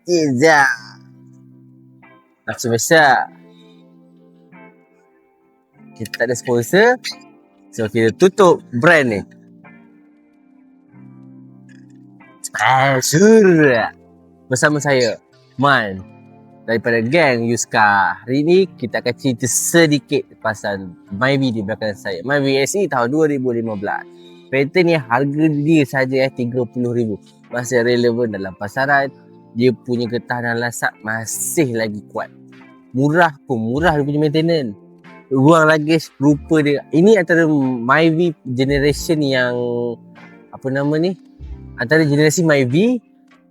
Iza. Langsung besar. Kita tak ada sponsor. So kita tutup brand ni. Sponsor. Bersama saya, Man. Daripada geng Yuska. Hari ni kita akan cerita sedikit pasal Myvi di belakang saya. Myvi SE tahun 2015. Kereta ni harga dia saja RM30,000. Masih relevan dalam pasaran. Dia punya ketahanan lasak masih lagi kuat. Murah dia punya maintenance. Ruang luggage rupa dia. Ini antara Myvi generation yang antara generasi Myvi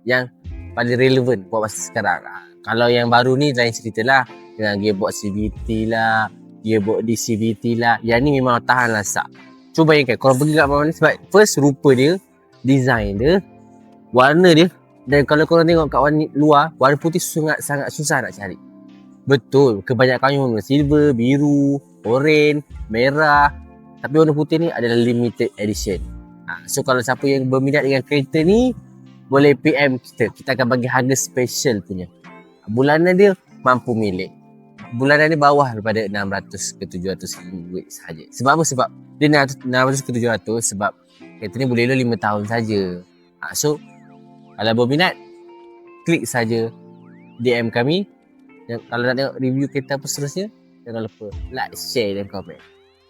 yang paling relevan buat masa sekarang. Kalau yang baru ni lain cerita lah. Dengan gearbox CVT lah, gearbox DCVT lah. Yang ni memang tahan lasak. Cuba bayangkan korang pergi kat mana, sebab first rupa dia, design dia, warna dia. Dan kalau korang tengok kat warna luar, warna putih sangat susah nak cari. Betul, kebanyakan warna silver, biru, oren, merah. Tapi warna putih ni adalah limited edition. So kalau siapa yang berminat dengan kereta ni, boleh PM kita. Kita akan bagi harga special punya. Bulanan dia mampu milik. Bulanan dia bawah daripada 600 ke 700 ringgit sahaja. Sebab apa? Sebab dia 600 ke 700 sebab kereta ni boleh 5 tahun saja. So kalau berminat, klik saja DM kami. Dan kalau nak tengok review kereta apa seterusnya, jangan lupa like, share dan komen.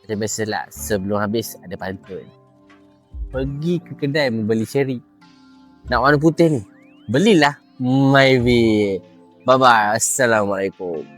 Macam biasalah, sebelum habis ada pantun. Pergi ke kedai membeli cherry. Nak warna putih ni, belilah Myvi. Bye-bye. Assalamualaikum.